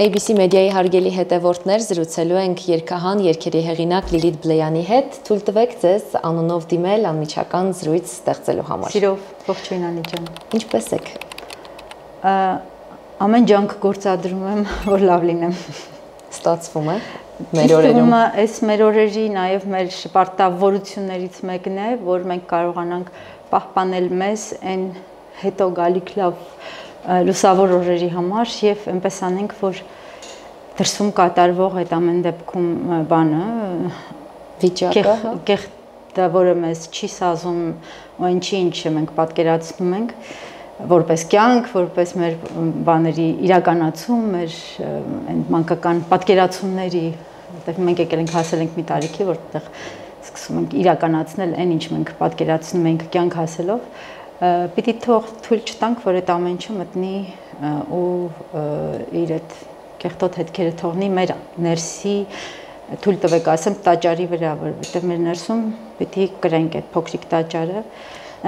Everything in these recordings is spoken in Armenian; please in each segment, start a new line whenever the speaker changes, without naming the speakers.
ABC մեդիայի հարգելի հետևորդներ, զրուցելու ենք երգահան երգերի հեղինակ Լիլիթ Բլեյանի հետ, թույլ տվեք ձեզ անունով դիմել անմիջական զրույց ստեղծելու համար։
Սիրով, ողջույն Անի ջան։
Ինչպե՞ս եք։
Ամեն ջանք գործադրում եմ, որ լավ լինեմ։
Ստացվում է մեր օրերում։
Այս մեր օրերի նաև մեր շպարտավորություններից մեկն է, որ մենք կարողանանք պահպանել մեզ այն հետո գալիք լավ լուսավոր օրերի համար եւ այնպես անենք, որ դրսում կատարվող այդ ամեն դեպքում բանը
վիճակը
դա որը մեզ չի սազում ու ինչը մենք պատկերացնում ենք որպես կյանք, որպես մեր բաների իրականացում, մեր այն մանկական պատկերացումների, որտեղ մենք եկել ենք հասել ենք մի տարիքի, որտեղ սկսում ենք իրականացնել այն ինչ մենք պատկերացնում ենք կյանք հասելով, պիտի թույլ չտանք, որ այդ ամեն ինչը մտնի ու իր այդ կեղտոտ հետքերը թողնի մեր ներսի, թույլ տվեք ասեմ, տաճարի վրա, որովհետև մեր ներսում պիտի կրենք այդ փոքրիկ տաճարը,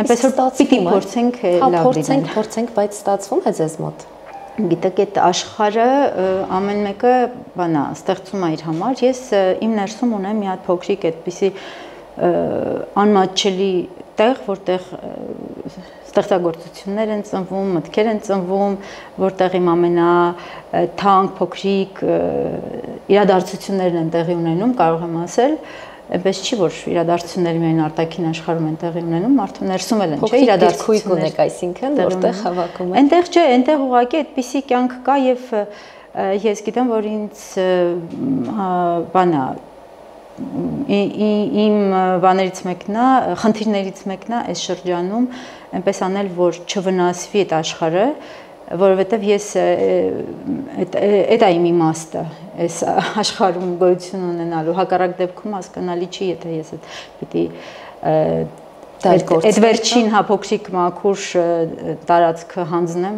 այնպես որ պիտի փորձենք լավ լինել։
Փորձենք, բայց ստացվում է ձեզ մոտ։
Գիտեք, այդ աշխարհը ամեն մեկը բանա ստեղծում է իր համար։ Ես իմ ներսում ունեմ մի հատ փոքրիկ այդպիսի անմատչելի տեղ, որտեղ ստեղծագործություններ են ծնվում, մտքեր են ծնվում, որտեղ իմ ամենաթանկ փոքրիկ իրադարձություններն են տեղի ունենում, կարող եմ ասել, այնպես չի, որ իրադարձությունները միայն արտաքին աշխարհում են տեղի ունենում, մարդու ներսում էլ են, չէ՞, իրադարձություններ
ունեք, այսինքն, որտեղ հավաքում են։
Այնտեղ չէ, այնտեղ ուղղակի այդպիսի կյանք կա եւ ես գիտեմ, որ ինձ բանա իմ բաներից մեկն է, խնդիրներից մեկն է այս շրջանում այնպես անել, որ չվնասվի այդ աշխարհը, որովհետև ես այդ է իմ իմաստը, այս աշխարհում գոյություն ունենալու, հակառակ դեպքում հասկանալի չի, եթե ես պիտի այդ վերջին փոքրիկ մաքուր տարածքը հանձնեմ,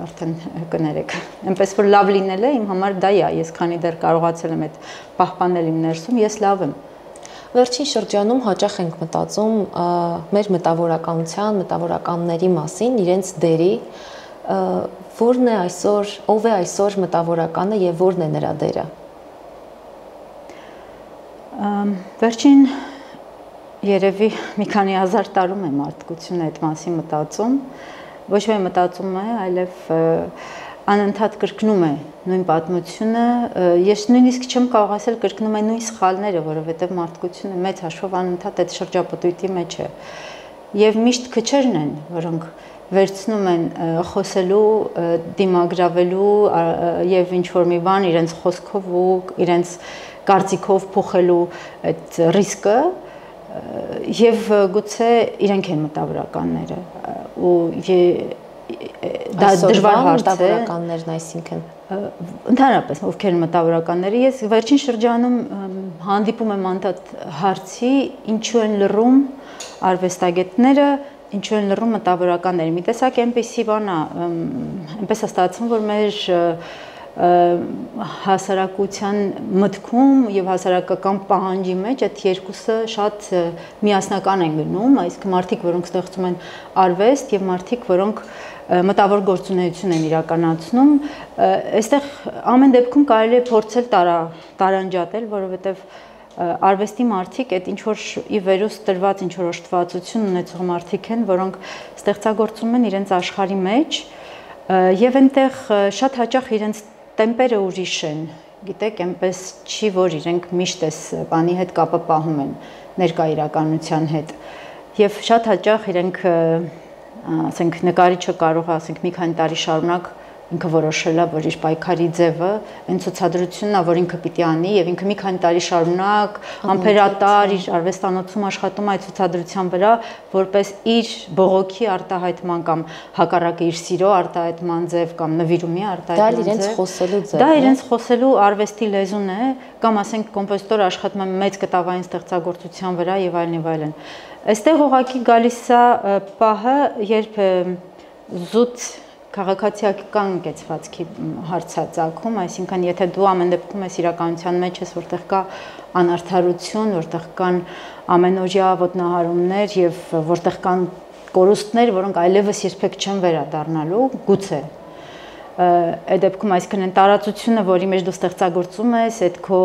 արդեն կներեք։ Այնպես որ լավ լինելը իմ համար դա է, ես քանի դեռ կարողացել եմ այդ պահպանել իմ ներսում, ես լավ եմ։
Վերջին շրջանում հաճախ ենք մտածում մեր մտավորականության, մտավորականների մասին, իրենց դերի, որն է այսօր, ով է այսօր մտավորականը եւ որն է նրա դերը։
Վերջին երևի մի քանի հազար տարում է մարդկությունը այդ մասին մտածում, ոչ միայն մտածում է, այլև անընդհատ կրկնում է նույն պատմությունը, ես նույնիսկ չեմ կարող ասել կրկնում է նույն սխալները, որովհետև մարդկությունը մեծ հաշվով անընդհատ այդ շրջապտույտի մեջ է։ Եվ միշտ քչերն են, որոնք վերցնում են խոսելու, դիմագրավելու եւ ինչ որ մի բան իրենց խոսքով ու իրենց կարծիքով փոխելու այդ ռիսկը եւ գուցե իրենք են մտավորականները ու դա դժվար հարց է
մտավորականներն այսինքն
ընդհանրապես ովքեր մտավորականները ես վերջին շրջանում հանդիպում եմ անդադ հարցի ինչու են լռում արվեստագետները ինչու են լռում մտավորականները մի տեսակ այնպեսի բան է այնպես է ստացվում որ մեր հասարակության մտքում եւ հասարակական պահանջի մեջ այդ երկուսը շատ միասնական են գնում, այսինքն մարդիկ, որոնք ստեղծում են արվեստ եւ մարդիկ, որոնք մտավոր գործունեություն են իրականացնում, այստեղ ամեն դեպքում կարելի է փորձել տարանջատել, որովհետեւ արվեստի մարդիկ այդ ինչ որ ի վերուս տրված ինչ որ օժտվածություն ունեցող մարդիկ են, որոնք ստեղծագործում են իրենց աշխարհի մեջ եւ այնտեղ շատ հաճախ իրենց տեմպերը ուրիշ են, գիտեք, այնպես չի, որ իրենք միշտ այս բանի հետ կապը պահում են ներկա իրականության հետ եւ շատ հաճախ իրենք ասենք նկարիչը կարող է ասենք մի քանի տարի շարունակ ինքը որոշել է, որ իր պայքարի ձևը այն ցուցադրությունն է, որ ինքը պիտի անի եւ ինքը մի քանի տարի շարունակ ամփերատար իր արվեստանոցում աշխատում այդ ցուցադրության վրա, որպես իր բողոքի արտահայտման կամ հակառակը իր սիրո արտահայտման ձև կամ նվիրումի արտահայտման ձև։
Դա իրենց խոսելու ձև։
Դա իրենց խոսելու արվեստի լեզուն է, կամ ասենք կոմպոզիտորը աշխատում է մեծ կտավային ստեղծագործության վրա եւ այլն եւ այլն։ Այստեղ ուղղակի գալիս է պահը, երբ զուտ քաղաքացիական կեցվածքի հարցածագում, այսինքն եթե դու ամեն դեպքում ես իրականության մեջ ես, որտեղ կա անարդարություն, որտեղ կան ամենօրյա ոտնահարումներ եւ որտեղ կան կորուստներ, որոնք այլևս երբեք չեն վերադառնալու, գուցե այդ դեպքում այսինքն այն տարածությունը, որի մեջ դու ստեղծագործում ես, այդ քո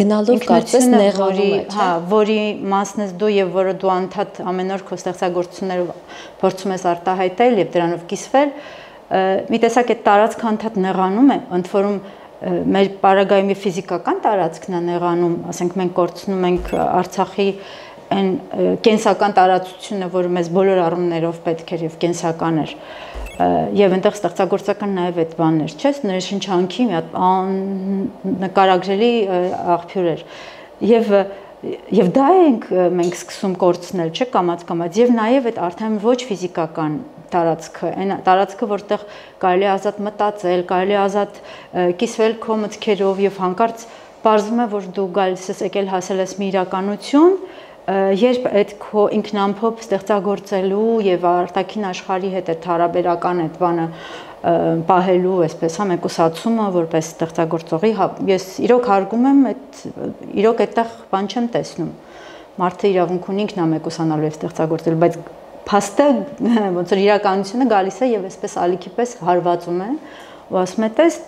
գնալով կարծես նեղանում է,
հա, որի մասն ես դու եւ որը դու անդադ ամեն օր քո ստեղծագործություններով փորձում ես արտահայտել եւ դրանով կիսվել, մի տեսակ այդ տարածքը անդադ նեղանում է, ընդ որում մեր պարագայում եւ ֆիզիկական տարածքն է նեղանում, ասենք մենք կորցնում ենք Արցախի այն կենսական տարածությունը, որը մեզ բոլոր առումներով պետք էր եւ կենսական էր, եւ այնտեղ ստեղծագործական նաեւ այդ բանն էր, չէ՞, ներշնչանքի մի հատ նկարագրելի աղբյուր էր եւ դա ենք մենք սկսում կորցնել, չէ՞, կամած եւ նաեւ այդ արդեն ոչ ֆիզիկական տարածքը, այն տարածքը, որտեղ կարելի է ազատ մտածել, կարելի է ազատ կիսվել քո մտքերով եւ հանկարծ պարզվում է, որ դու գալիս ես եկել հասել ես մի իրականություն, երբ այդ քո ինքնամփոփ ստեղծագործելու եւ արտաքին աշխարհի հետ այդ հարաբերական այդ բանը պահելու, այսպես հա մեկուսացումը որպես ստեղծագործողի, ես իրոք հարգում եմ այդ իրոք այդտեղ բան չեմ տեսնում։ Մարդը իրավունք ունի ինքնամեկուսանալու եւ ստեղծագործելու, բայց փաստը ոնց որ իրականությունը գալիս է եւ այսպես ալիքի պես հարվածում է ու ասում է տես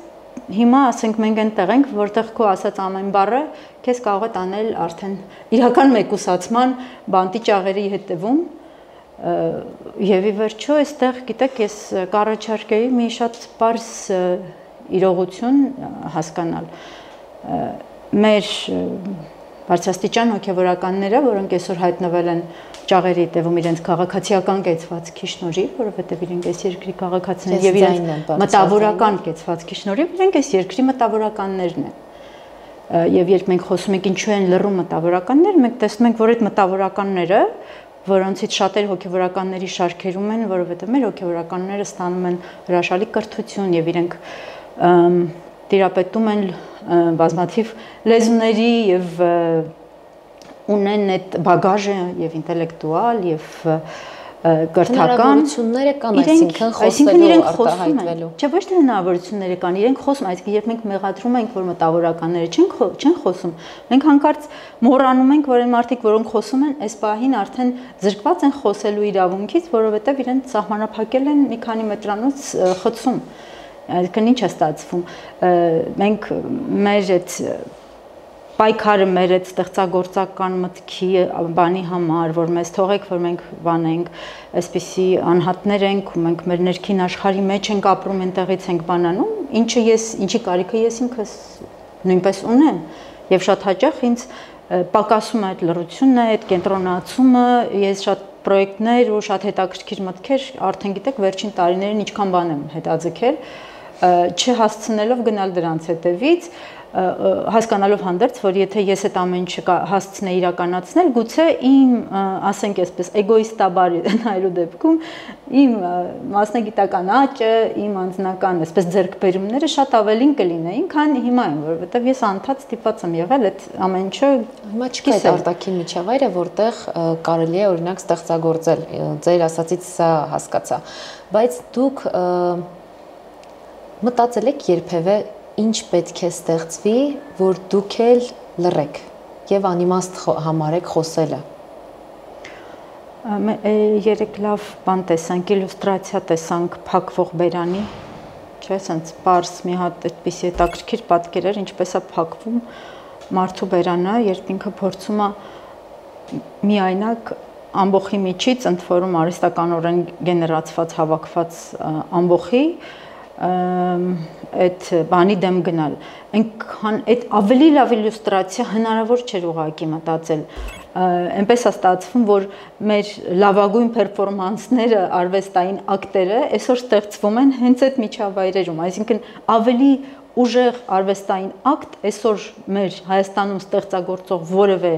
հիմա ասենք մենք այնտեղ ենք, որտեղ քո ասած ամեն բառը քեզ կարող է տանել արդեն իրական մեկուսացման բանտի ճաղերի հետևում եւ ի վերջո այստեղ գիտեք ես կառաջարկեի մի շատ բարձ իրողություն հասկանալ մեր բարձրաստիճան հոգեվորականները, որոնք այսօր հայտնվել են ճաղերի հետևում իրենց քաղաքացիական կեցվածքի շնորհիվ, որովհետև իրենք այս երկրի քաղաքացիներն են եւ իրենց մտավորական կեցվածքի շնորհիվ իրենք այս երկրի մտավորականներն են։ Եվ երբ մենք խոսում ենք ինչու են լռում մտավորականներ, մենք տեսնում ենք, որ այդ մտավորականները, որոնցից շատերը հոգեվորականների շարքերում են, որովհետև մեր հոգեվորականները ստանում են հրաշալի կրթություն եւ իրենք տիրապետում են բազմաթիվ լեզուների եւ ունեն այդ բագաժը եւ ինտելեկտուալ եւ կրթական
հնարավորությունները կան, այսինքն
իրենք
արտահայտվելու։
Չէ, ոչ թե հնարավորությունները կան, իրենք խոսում, այսինքն երբ մենք մեղադրում ենք, որ մտավորականները չեն խոսում, մենք հանկարծ մոռանում ենք, որ այն մարդիկ, որոնք խոսում են, այս պահին արդեն զրկված են խոսելու իրավունքից, որովհետեւ իրենց սահմանափակել են մի քանի մետրանոց խցում։ Այսինքն ինչ է ստացվում։ Մենք մեր այդ պայքարը մեր այդ ստեղծագործական մտքի բանի համար, որ մեզ թողեք, որ մենք բանենք, այսպիսի անհատներ ենք ու մենք մեր ներքին աշխարհի մեջ ենք ապրում, այնտեղից ենք բանանում, ինչի կարիքը ես ինքս նույնպես ունեմ եւ շատ հաճախ ինձ պակասում է այդ լռությունը, այդ կենտրոնացումը, ես շատ պրոյեկտներ ու շատ հետաքրքիր մտքեր արդեն գիտեք վերջին տարիներին ինչքան բան եմ հետաձգել, չհասցնելով գնալ դրանց հետևից, հասկանալով հանդերձ, որ եթե ես այդ ամեն ինչը հասցնեի իրականացնել, գուցե իմ, ասենք այսպես, էգոիստաբար նայելու դեպքում իմ մասնագիտական աճը, իմ անձնական այսպես ձեռքբերումները շատ ավելին կլինեին, քան հիմա են, որովհետև ես անդադ ստիպված եմ եղել այդ ամեն ինչը
հիմա չկա այդ արտաքին միջավայրը, որտեղ կարելի է օրինակ ստեղծագործել, ձեր ասածից սա հասկացա, բայց դուք մտածել եք երբևէ ինչ պետք է ստեղծվի, որ դուք էլ լռեք եւ անիմաստ համարեք խոսելը։
Երեք լավ բան տեսանք, իլյուստրացիա տեսանք փակվող բերանի, չէ՞, ասենց պարզ մի հատ այդպիսի հետաքրքիր պատկեր էր, ինչպես է փակվում մարդու բերանը, երբ ինքը փորձում է միայնակ ամբողջի միջից, ընդ որում արհեստականորեն գեներացված, հավաքված ամբողջի այդ բանի դեմ գնալ, այնքան այդ ավելի լավ իլյուստրացիա հնարավոր չէր ուղղակի մտածել, այնպես է ստացվում, որ մեր լավագույն պերֆորմանսները, արվեստային ակտերը այսօր ստեղծվում են հենց այդ միջավայրերում, այսինքն ավելի ուժեղ արվեստային ակտ այսօր մեր Հայաստանում ստեղծագործող որևէ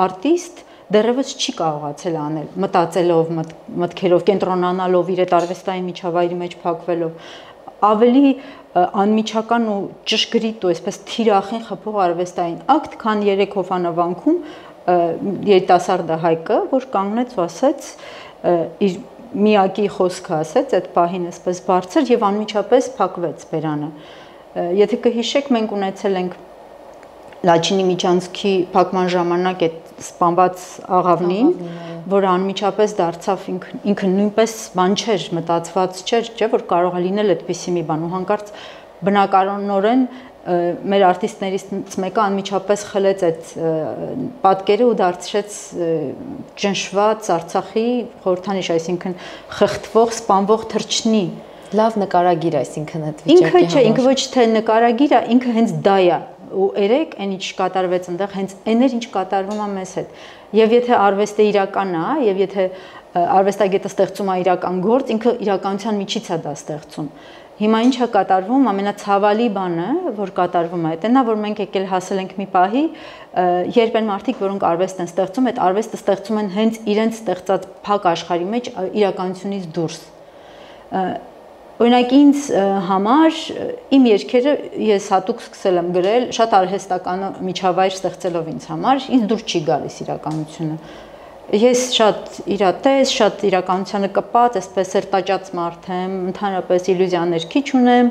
արտիստ դեռևս չի կարողացել անել, մտածելով, մտքերով, կենտրոնանալով իր այդ արվեստային միջավայրի մեջ փակվելով, ավելի անմիջական ու ճշգրիտ ու այսպես թիրախին խփող արվեստային ակտ, քան 3 հովանավանքում երիտասարդը Հայկը, որ կանգնեց ու ասեց իր միակի խոսքը ասեց, այդ պահին այսպես բարձր եւ անմիջապես փակվեց բերանը։ Եթե կհիշեք, մենք ունեցել ենք Լաչինի միջանցքի փակման ժամանակ այդ սպանված աղավնին, որը անմիջապես դարձավ ինքը նույնպես բան չէր, մտածված չէր, չէ՞ որ կարող է լինել այդպիսի մի բան ու հանկարծ բնականորեն մեր արտիստներից մեկը անմիջապես խլեց այդ պատկերը ու դարձրեց ճնշված Արցախի խորհրդանիշ, այսինքն խեղդվող, սպանվող թռչնի։
Լավ նկարագիր, այսինքն այդ վիճակի
համար։ Ինքը չէ, ինքը ոչ թե նկարագիր է, ինքը հենց դա է։ Ու երեք այն ինչ կատարվեց այնտեղ հենց այն էր ինչ կատարվում է մեզ հետ։ Եվ եթե արվեստը իրական է, եւ եթե արվեստագետը ստեղծում է իրական գործ, ինքը իրականության միջից է դա ստեղծում։ Հիմա ինչ է կատարվում, ամենացավալի բանը, որ կատարվում է, դա որ մենք եկել հասել ենք մի պահի, երբ են մարդիկ, որոնք արվեստ են ստեղծում, այդ արվեստը ստեղծում են հենց իրենց ստեղծած փակ աշխարհի մեջ իրականությունից դուրս։ Օրինակ ինձ համար իմ երգերը ես հատուկ սկսել եմ գրել շատ արհեստական միջավայր ստեղծելով ինձ համար, ինձ դուր չի գալիս իրականությունը։ Ես շատ իրատես, շատ իրականությանը կպած, այսպես սերտաճած մարդ եմ, ընդհանրապես իլյուզիաներ քիչ ունեմ,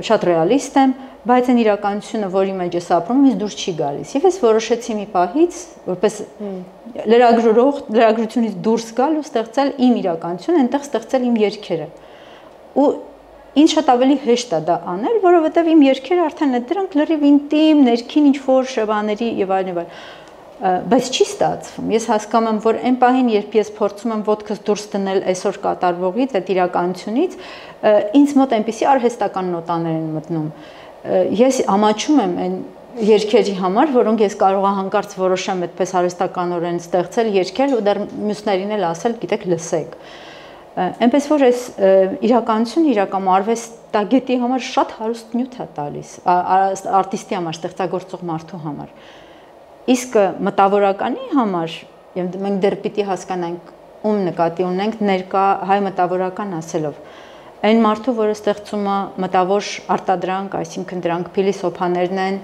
շատ ռեալիստ եմ, բայց այն իրականությունը, որի մեջ ես ապրում, ինձ դուր չի գալիս։ Եվ ես որոշեցի մի պահից, որպես լրագրությունից դուրս գալ ու ստեղծել իմ իրականությունը, այնտեղ ստեղծել իմ երգերը։ Ու ինձ շատ ավելի հեշտ է դա անել, որովհետև իմ երգերը արդեն դրանք լրիվ ինտիմ, ներքին ինչ-որ շեբաների եւ այլն եւ այլն, բայց չի ստացվում։ Ես հասկանում եմ, որ այն պահին, երբ ես փորձում եմ ոտքս դուրս դնել այսօր կատարվողից, այդ իրականությունից, ինձ մոտ այնպիսի արհեստական նոտաներ են մտնում։ Ես ամաչում եմ այն երգերի համար, որոնք ես կարող եմ հանկարծ որոշեմ այդպես արհեստականորեն ստեղծել երգեր ու դեռ մյուսներին էլ ասել, գիտեք, լսեք։ Այնպես որ այս իրականությունը իրական արվեստագետի համար շատ հարուստ նյութ է տալիս, արտիստի համար, ստեղծագործող մարդու համար։ Իսկ մտավորականի համար, եւ մենք դեռ պիտի հասկանանք ում նկատի ունենք ներկա հայ մտավորական ասելով, այն մարդու, որը ստեղծում է մտավոր արտադրանք, այսինքն դրանք փիլիսոփաներն են,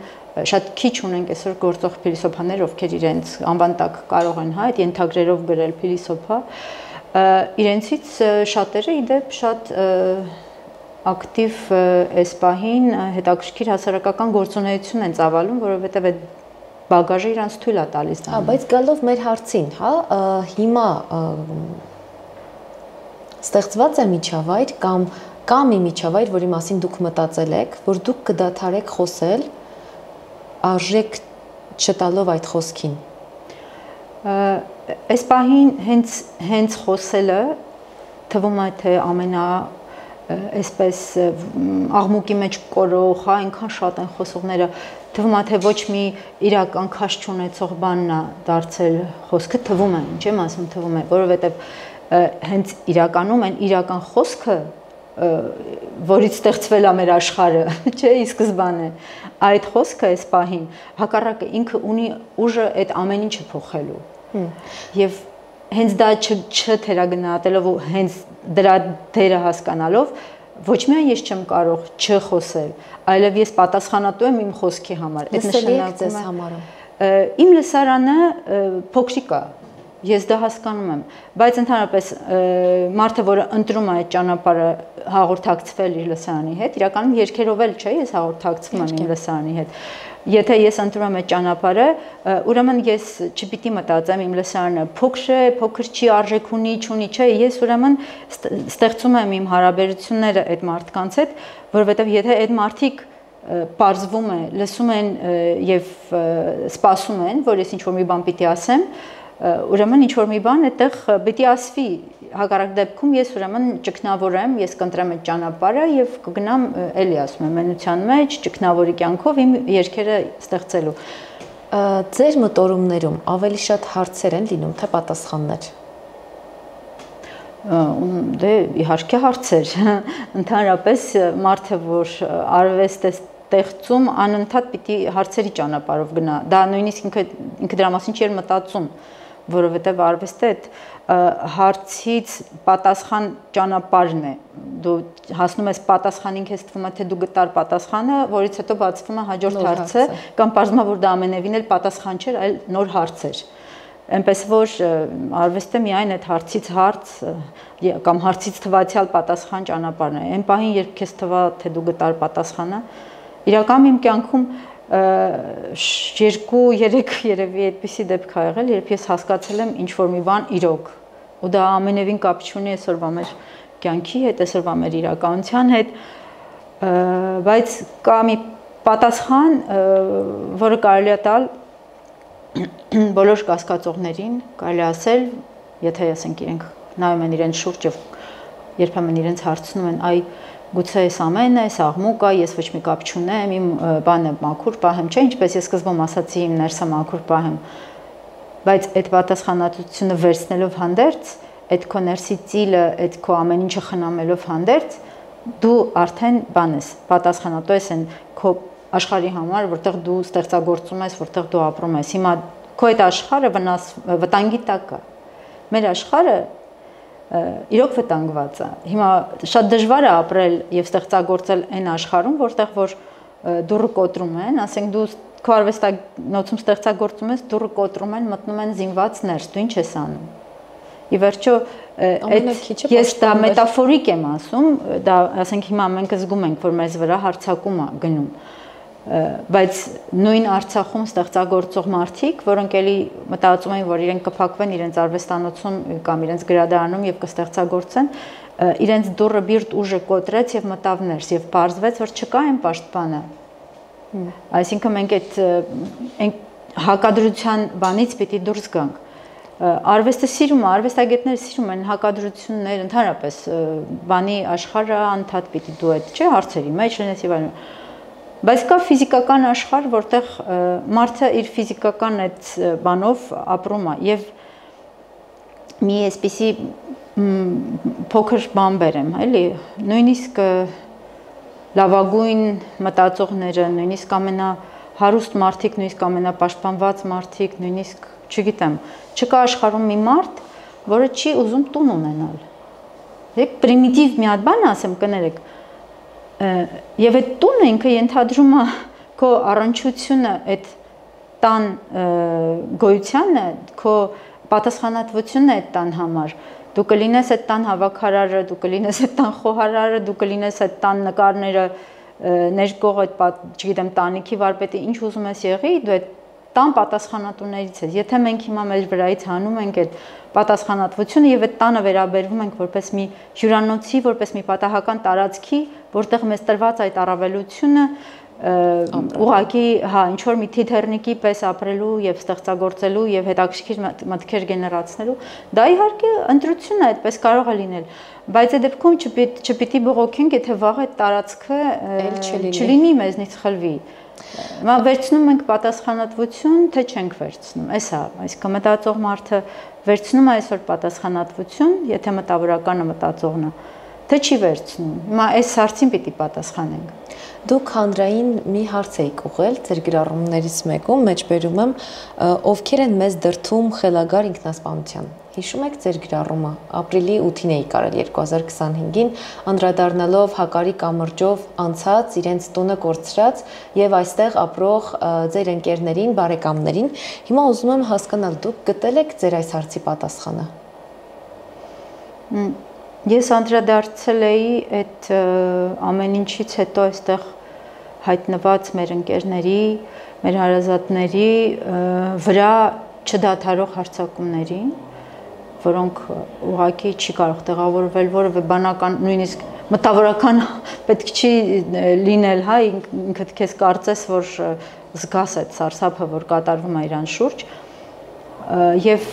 շատ քիչ ունենք այսօր գործող փիլիսոփաներ, ովքեր իրենց անվան տակ կարող են այդ ենթագրերով գրել փիլիսոփա, իրենցից շատերը իդեպ շատ ակտիվ այս պահին հետաքրքիր հասարակական գործունեություն են ծավալում, որովհետև այդ բագաժը իրանց թույլ է տալիս դա։
Բայց գալով մեր հարցին, հա, հիմա ստեղծված է միջավայր կամ մի միջավայր, որի մասին դուք մտածել եք, որ դուք կդադարեք խոսել արժեք չտալով այդ խոսքին։
Այս պահին հենց խոսելը թվում է թե ամենա այսպես աղմուկի մեջ կորող, այնքան շատ են խոսողները, թվում է թե ոչ մի իրական քաշ չունեցող բանն է դարձել խոսքը, թվում է, ինչ եմ ասում, թվում է, որովհետև հենց իրականում այն իրական խոսքը, որից ստեղծվել է մեր աշխարհը, չէ, ի սկզբանե, այդ խոսքը այս պահին հակառակը ինքը ունի ուժը այդ ամեն ինչը փոխելու։ Եվ հենց դա չթերագնահատելով ու հենց դրա դերը հասկանալով, ոչ միայն ես չեմ կարող չխոսել, այլև ես պատասխանատու եմ իմ խոսքի համար։
Այդ նշանակում է համարում։
Իմ լսարանը փոքրիկ է, ես դա հասկանում եմ, բայց ընդհանրապես մարդը, որը ընտրում է այդ ճանապարհը հաղորդակցվել իր լսարանի հետ, իրականում երգերով էլ չէ, ես հաղորդակցվում եմ իմ լսարանի հետ։ Եթե ես ընտրում եմ այդ ճանապարհը, ուրեմն ես չպիտի մտածեմ իմ լսարանը փոքր է, փոքր չի, արժեք ունի, չունի, չէ, ես ուրեմն ստեղծում եմ իմ հարաբերությունները այդ մարդկանց հետ, որովհետև եթե այդ մարդիկ պարզվում է, լսում են եւ սպասում են, որ ես ինչ-որ մի բան պիտի ասեմ, ուրեմն ինչ-որ մի բան այդտեղ պիտի ասվի, հակառակ դեպքում ես ուրեմն ճգնավորեմ, ես կընտրեմ այդ ճանապարհը եւ կգնամ, էլի ասում եմ, մենության մեջ, ճգնավորի կյանքով իմ երգերը ստեղծելու։
Ձեր մտորումներում ավելի շատ հարցեր են լինում, թե պատասխաններ։
Դե իհարկե հարցեր, ընդհանրապես մարդը, որ արվեստ է ստեղծում, անընդհատ պիտի հարցերի ճանապարհով գնա։ Դա նույնիսկ ինքը դրա մասին չի մտածում, որովհետև արվեստը այդ հարցից պատասխան ճանապարհն է։ Դու հասնում ես պատասխանին, քեզ թվում է թե դու գտար պատասխանը, որից հետո բացվում է հաջորդ հարցը, կամ պարզվում է, որ դա ամենևին էլ պատասխան չէր, այլ նոր հարց էր։ Այնպես որ արվեստը միայն այդ հարցից հարց կամ հարցից թվացial պատասխան ճանապարհն է։ Այն պահին, երբ քեզ թվա թե դու գտար պատասխանը, իրական իմ կյանքում 2-3 երևի այդպիսի դեպք ա եղել, երբ ես հասկացել եմ ինչ որ մի բան իրոք, ու դա ամենևին կապ չունի այսօրվա մեր կյանքի հետ, այսօրվա մեր իրականության հետ, բայց կա մի պատասխան, որը կարելի է տալ բոլոր կասկածողներին, կարելի ասել, եթե ասենք իրենք նայում են իրենց շուրջ եւ երբեմն իրենց հարցնում են, այ գուցե այս ամենը, այս աղմուկը, ես ոչ մի կապ չունեմ, իմ բանը մաքուր պահեմ, չէ, ինչպես ես սկզբում ասացի, իմ ներսը մաքուր պահեմ, բայց այդ պատասխանատվությունը վերցնելով հանդերձ, այդ քո ներսի ծիլը, այդ քո ամեն ինչը խնամելով հանդերձ, դու արդեն բան ես, պատասխանատու ես այն քո աշխարհի համար, որտեղ դու ստեղծագործում ես, որտեղ դու ապրում ես։ Հիմա քո այդ աշխարհը վտանգի տակ է։ Մեր աշխարհը իրոք վտանգված է։ Հիմա շատ դժվար է ապրել եւ ստեղծագործել այն աշխարհում, որտեղ որ դուրը կոտրում են, ասենք դու քո արվեստանոցում ստեղծագործում ես, դուրը կոտրում են, մտնում են զինված ներս, դու ինչ ես անում։ Ի վերջո, ես դա մետաֆորիկ եմ ասում, դա ասենք հիմա մենք զգում ենք, որ մեզ վրա հարձակում է գնում, բայց նույն Արցախում ստեղծագործող մարդիկ, որոնք էլի մտածում են, որ իրենք կփակվեն իրենց արվեստանոցում կամ իրենց գրադարանում եւ կստեղծագործեն, իրենց դուռը բիրտ ուժը կոտրեց եւ մտավ ներս եւ բարձվեց, որ չկա այն պաշտպանը։ Այսինքն մենք այդ հակադրության բանից պիտի դուրս գանք։ Արվեստը սիրում է, արվեստագետները սիրում են հակադրություններ, ընդհանրապես բանի աշխարհը անդադ պիտի դու այդ, չէ, հարցերի մեջ լինես եւ այլն։ Բայց կա ֆիզիկական աշխարհ, որտեղ մարդը իր ֆիզիկական այդ բանով ապրում է եւ մի այսպիսի փոքր բան բերեմ, էլի, նույնիսկ լավագույն մտածողները, նույնիսկ ամենահարուստ մարդիկ, նույնիսկ ամենապաշտպանված մարդիկ, նույնիսկ չգիտեմ, չկա աշխարհում մի մարդ, որը չի ուզում տուն ունենալ։ Եք պրիմիտիվ մի հատ բան ասեմ, կներեք, եւ այդ տունը ինքը ենթադրում է քո առնչությունը այդ տան գոյությանը, քո պատասխանատվությունը այդ տան համար։ Դու կլինես այդ տան հավաքարարը, դու կլինես այդ տան խոհարարը, դու կլինես այդ տան նկարները ներկող այդ, չգիտեմ, տանիքի վարպետը, ինչ ուզում ես եղի, դու այդ տան պատասխանատուներից ես։ Եթե մենք հիմա մեր վրայից հանում ենք այդ պատասխանատվությունը եւ այդ տանը վերաբերվում ենք որպես մի հյուրանոցի, որպես մի պատահական տարածքի, որտեղ մեզ տրված այդ առավելությունը ուղղակի, հա, ինչ որ մի թիթեռնիկի պես ապրելու եւ ստեղծագործելու եւ հետաքրքիր մտքեր գեներացնելու, դա իհարկե ընտրություն է, այդպես կարող է լինել, բայց այդ դեպքում չպիտի բողոքենք, եթե վաղ այդ տարածքը չլինի մեզնից խլվի։ Մա վերցնում ենք պատասխանատվություն, թե չենք վերցնում, էսա, այսինքն մտածող մարդը վերցնում է այսօր պատասխանատվություն, եթե մտավորականը մտածողն է, թե չի վերցնում։ Հիմա այս հարցին պիտի պատասխանենք։
Դուք հանրային մի հարց եք ուղղել ձեր գրառումներից մեկում, մեջբերում եմ, ովքեր են մեզ դրդում խելագար ինքնասպանության։ Հիշում եք ձեր գրառումը, ապրիլի 8-ին էի կարել 2025-ին, անդրադառնալով Հակարի կամրջով անցած իրենց տունը կորցրած եւ այստեղ ապրող ձեր ընկերներին, բարեկամներին։ Հիմա ուզում եմ հասկանալ, դուք գտել եք ձեր այս հարցի պատասխանը։
Ես անդրադարձել էի այդ ամեն ինչից հետո այստեղ հայտնված մեր ընկերների, մեր հարազատների վրա չդադարող հարձակումներին, որոնք ուղղակի չի կարող տեղավորվել որևէ բանական, նույնիսկ մտավորական պետք չի լինել, հա, ինքդ քեզ կարծես, որ զգաս այդ սարսափը, որ կատարվում է իրան շուրջ, եւ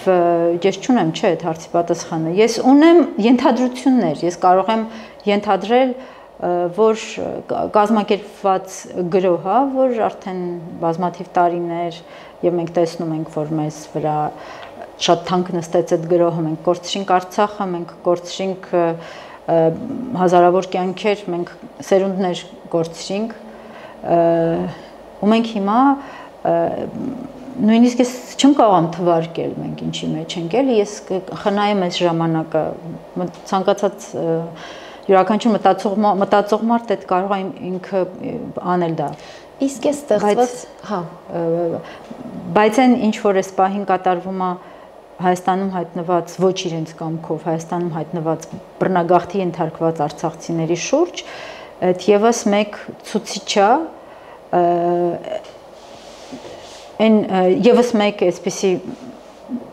ես չունեմ, չէ, այդ հարցի պատասխանը։ Ես ունեմ ենթադրություններ, ես կարող եմ ենթադրել, որ կազմակերպված գրոհ, հա, որ արդեն բազմաթիվ տարիներ եւ մենք տեսնում ենք, որ մեզ վրա շատ թանկ նստեց այդ գրոհը, մենք կորցրինք Արցախը, մենք կորցրինք հազարավոր կյանքեր, մենք սերունդներ կորցրինք, ու մենք հիմա նույնիսկ ես չեմ կարող թվարկել մենք ինչի մեջ ենք, էլի ես խնայեմ այս ժամանակը, ցանկացած յուրաքանչյուր մտածող մարդ այդ կարող է ինքը անել դա։
Իսկ այս ստեղծված, հա,
բայց այն ինչ որ այս պահին կատարվում է Հայաստանում հայտնված ոչ իրենց կամքով, Հայաստանում հայտնված բռնագաղթի ենթարկված արցախցիների շուրջ, այդ եւս մեկ ցուցիչ է այն եւս մեկ այսպիսի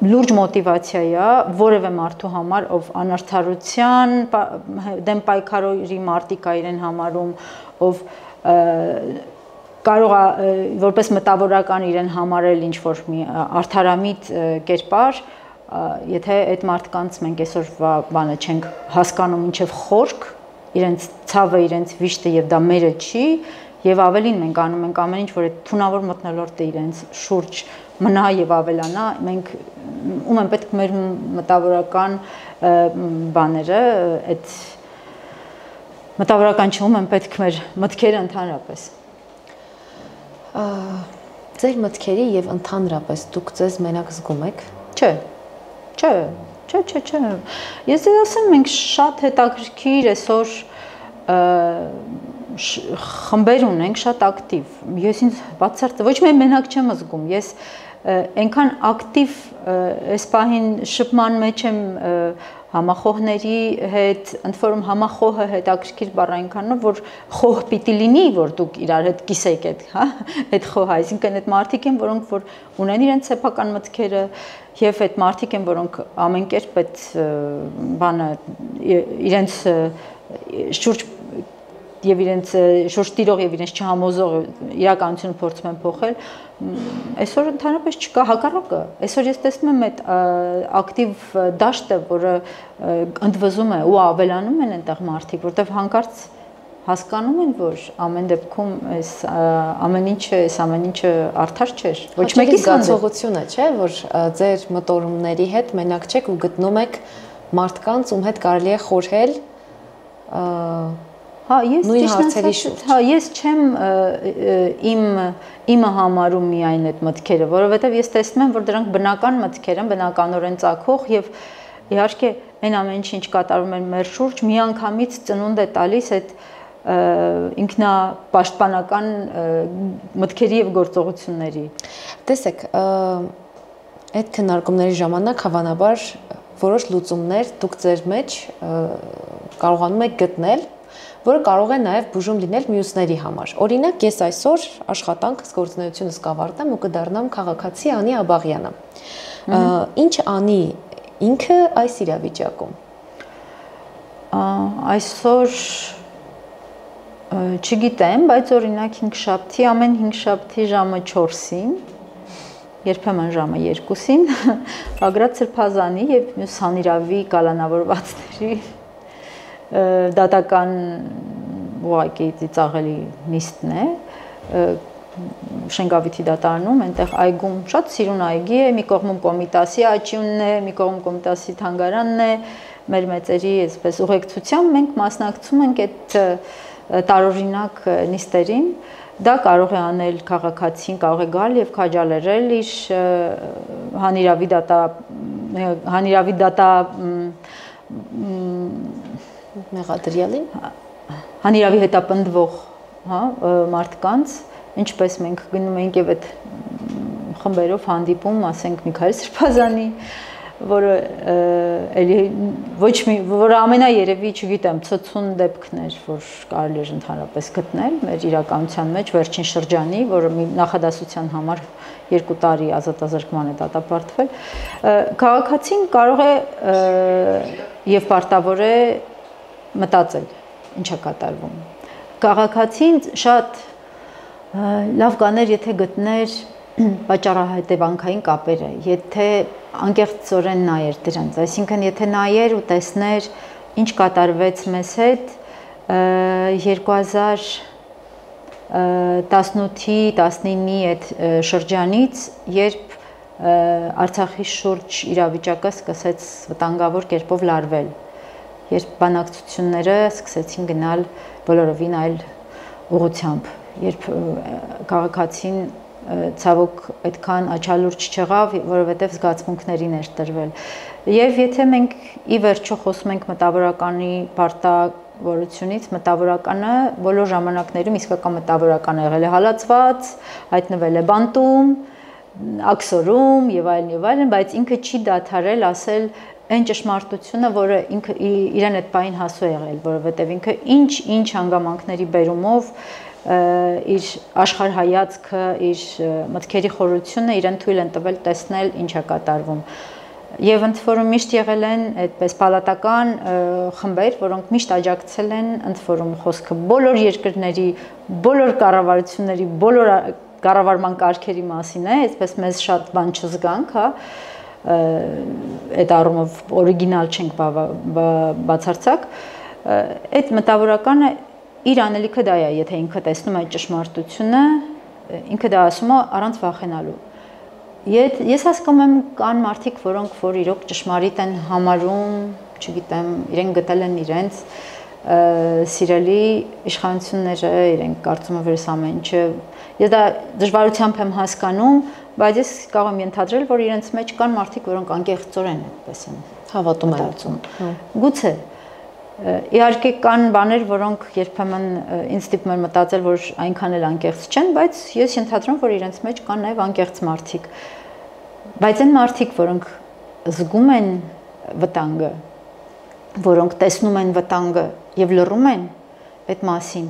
լուրջ մոտիվացիա է որևէ մարդու համար, ով անարդարության դեմ պայքարի մարտիկ է իրեն համարում, ով կարող է որպես մտավորական իրեն համարել ինչ-որ մի արդարամիտ կերպար, եթե այդ մարդկանց մենք այսօրվա բանը չենք հասկանում ինչև խորք, իրենց ցավը, իրենց վիշտը եւ դա մերը չի, եւ ավելին մենք անում ենք ամեն ինչ, որ այդ թունավոր մթնոլորտը իրենց շուրջ մնա եւ ավելանա, մենք ում են պետք մեր մտավորական բաները, այդ մտավորական չում են պետք մեր մտքերը ընդհանրապես։
Ձեր մտքերի եւ ընդհանրապես դուք ձեզ մենակ զգում եք։
Չէ։ Ես ասեմ, մենք շատ հետաքրքիր այսօր խմբեր ունենք շատ ակտիվ։ Ես ինձ բացարձակ ոչ միայն մենակ չեմ զգում, ես այնքան ակտիվ այս պահին շփման մեջ եմ համախոհների հետ, ընդ որում համախոհը հետաքրքիր բառ այնքանով, որ խոհ պիտի լինի, որ դուք իրար հետ կիսեք այդ, հա, այդ խոհը, այսինքն այդ մարդիկ են, որոնք որ ունեն իրենց սեփական մտքերը, եւ այդ մարդիկ են, որոնք ամեն կերպ այդ բանը իրենց շուրջ եւ իրենց շուրջ տիրող եւ իրենց չհամոզող իրականությունը փորձում են փոխել, այսօր ընդհանրապես չկա հակառակը, այսօր ես տեսնում եմ այդ ակտիվ դաշտը, որը ընդվզում է ու ավելանում են այնտեղ մարդիկ, որտեղ հանկարծ հասկանում են, որ ամեն դեպքում այս ամեն ինչը արդար չէր, ոչ մեկի
զգացողությունը, չէ, որ ձեր մտորումների հետ մենակ չեք ու գտնում եք մարդկանց, ում հետ կարելի է խորհել
Հա, ես չեմ իմը համարում միայն այդ մտքերը, որովհետև ես տեսնում եմ, որ դրանք բնական մտքեր են, բնականորեն ծագող եւ իհարկե այն ամեն ինչ կատարվում է մեր շուրջ, միանգամից ծնունդ է տալիս այդ ինքնապաշտպանական մտքերի եւ գործողությունների։
Տեսեք, այդ քննարկումների ժամանակ հավանաբար որոշ լուծումներ դուք ձեր մեջ կարողանում եք գտնել, որը կարող է նաև բուժում լինել մյուսների համար։ Օրինակ, ես այսօր աշխատանքս գործունեությունս կավարտեմ ու կդառնամ քաղաքացի Անի Աբաղյանը։ Ինչ անի ինքը այս իրավիճակում։
Այսօր չգիտեմ, բայց օրինակ 5 շաբթի, ամեն 5 շաբթի ժամը 4-ին, երբեմն ժամը 2-ին, Բագրատ Սրբազանի եւ մյուս հանիրավի կալանավորվածների դատական ուղղակի ծիծաղելի նիստն է Շենգավիթի դատարանում, այնտեղ այգում շատ սիրուն այգի է, մի կողմում Կոմիտասի աճյունն է, մի կողմում Կոմիտասի թանգարանն է, մեր մեծերի այսպես ուղեկցությամբ մենք մասնակցում ենք այդ տարօրինակ նիստերին, դա կարող է անել քաղաքացին, կարող է գալ եւ քաջալերել իր հանիրավի դատա
մեղադրյալին,
հանիրավի հետապնդվող, հա, մարդկանց, ինչպես մենք գնում ենք եւ այդ խմբերով հանդիպում, ասենք Միքայել Սրբազանի, որը էլի ոչ մի, որը ամենաերևի, չգիտեմ, ցցուն դեպքն էր, որ կարելի էր ընդհանրապես գտնել մեր իրականության մեջ վերջին շրջանի, որը մի նախադասության համար 2 տարի ազատազրկման է դատապարտվել։ Քաղաքացին կարող է եւ պարտավոր է մտածել, ինչ է կատարվում։ Քաղաքացին շատ լավ կաներ, եթե գտներ պատճառահետևանքային կապերը, եթե անկեղծորեն նայեր դրանց, այսինքն եթե նայեր ու տեսներ ինչ կատարվեց մեզ հետ 2018-ի, 19-ի այդ շրջանից, երբ Արցախի շուրջ իրավիճակը սկսեց վտանգավոր կերպով լարվել, երբ բանակցությունները սկսեցին գնալ բոլորովին այլ ուղղությամբ, երբ քաղաքացին ցավոք այդքան աչալուրջ չեղավ, որովհետև զգացմունքներին էր տրվել։ Եվ եթե մենք ի վերջո խոսում ենք մտավորականի պարտավորությունից, մտավորականը բոլոր ժամանակներում իսկական մտավորական եղել է հալածված, հայտնվել է բանտում, աքսորում եւ այլն, բայց ինքը չի դադարել ասել այն ճշմարտությունը, որը ինքը իրեն այդ պահին հասու եղել, որովհետև ինքը ինչ հանգամանքների բերումով իր աշխարհայացքը, իր մտքերի խորությունը իրեն թույլ են տվել տեսնել ինչ է կատարվում։ Եվ ընդ որում միշտ եղել են այդպես պալատական խմբեր, որոնք միշտ աջակցել են ընդ որում խոսքը բոլոր երկրների, բոլոր կառավարությունների, բոլոր կառավարման կարգերի մասին է, այսպես մեզ շատ բան չզգանք, հա, այդ առումով օրիգինալ չենք բացարձակ, այդ մտավորականը իր անելիքը դա է, եթե ինքը տեսնում է ճշմարտությունը, ինքը դա ասում է առանց վախենալու։ Ես հասկանում եմ կան մարդիկ, որոնք որ իրոք ճշմարիտ են համարում, չգիտեմ, իրենք գտել են իրենց սիրելի իշխանությունները, իրենք կարծում են, որ այս ամեն ինչը ես դա դժվարությամբ եմ հասկանում, բայց ես կարող եմ ենթադրել, որ իրենց մեջ կան մարդիկ, որոնք անկեղծորեն այդպես են
հավատում են։
Գուցե իհարկե կան բաներ, որոնք երբեմն ինձ ստիպում են մտածել, որ այնքան էլ անկեղծ չեն, բայց ես ենթադրում, որ իրենց մեջ կան նաև անկեղծ մարդիկ։ Բայց այն մարդիկ, որոնք զգում են վտանգը, որոնք տեսնում են վտանգը եւ լռում են այդ մասին,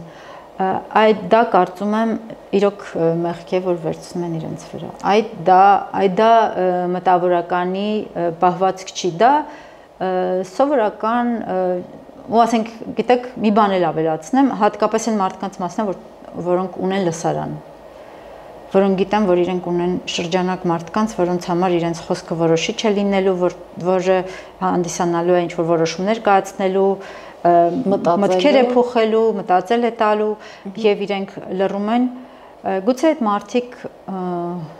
այդ դա կարծում եմ իրոք մեղք է, որ վերցնում են իրենց վրա։ Այդ դա մտավորականի պահվածք չի, դա սովորական ու ասենք, գիտեք, մի բան էլ ավելացնեմ, հատկապես այն մարդկանց մասն է, որոնք ունեն լսարան, որոնք գիտեն, որ իրենք ունեն շրջանակ մարդկանց, որոնց համար իրենց խոսքը որոշիչ է լինելու, որը հանդիսանալու է ինչ-որ որոշումներ կայացնելու, մտքեր է փոխելու, մտածել է տալու եւ իրենք լռում են, գուցե այդ մարդիկ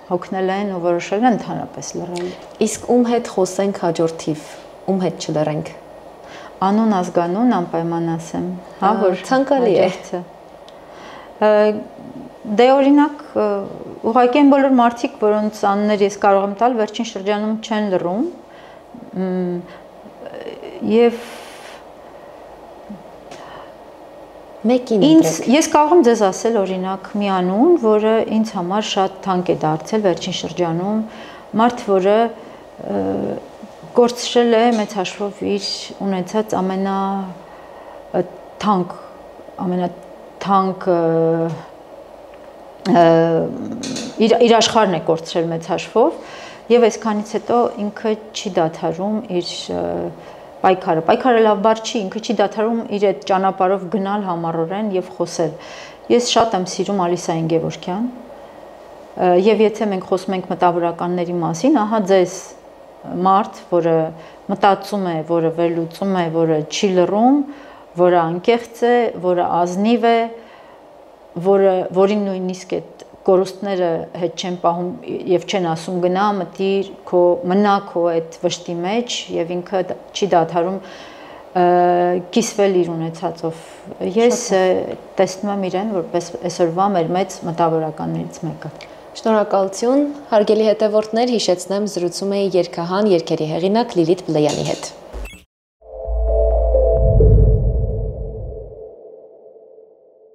հոգնել են ու որոշել են ընդհանրապես լռել։
Իսկ ում հետ խոսենք հաջորդիվ, ում հետ չլռենք։
Անուն ազգանուն անպայման ասեմ, հա, որ
ցանկալի է։
Դե օրինակ ուղղակի այն բոլոր մարդիկ, որոնց անուններ ես կարող եմ տալ, վերջին շրջանում չեն լռում եւ
մեկին
ես կարող եմ ձեզ ասել օրինակ մի անուն, որը ինձ համար շատ թանկ է դարձել վերջին շրջանում, մարդ, որը կորցրել է մեծ հաշվով իր ունեցած ամենաթանկ իր աշխարհն է կորցրել մեծ հաշվով եւ այսքանից հետո ինքը չի դադարում իր պայքարը լավ բառ չի, ինքը չի դադարում իր այդ ճանապարհով գնալ համառորեն եւ խոսել։ Ես շատ եմ սիրում Ալիսային Գևորգյան եւ եթե մենք խոսում ենք մտավորականների մասին, ահա ձեզ մարդ, որը մտածում է, որը վերլուծում է, որը չի լռում, որը անկեղծ է, որը ազնիվ է, որին նույնիսկ այդ կորուստները հետ չեն պահում եւ չեն ասում գնա մտիր մնա քո այդ վշտի մեջ եւ ինքը չի դադարում կիսվել իր ունեցածով։ Ես տեսնում եմ իրեն որպես այսօրվա մեր մեծ մտավորականներից մեկը։
Շնորհակալություն, հարգելի հետևորդներ, հիշեցնեմ զրուցում էի երգահան երգերի հեղինակ Լիլիթ Բլեյանի հետ։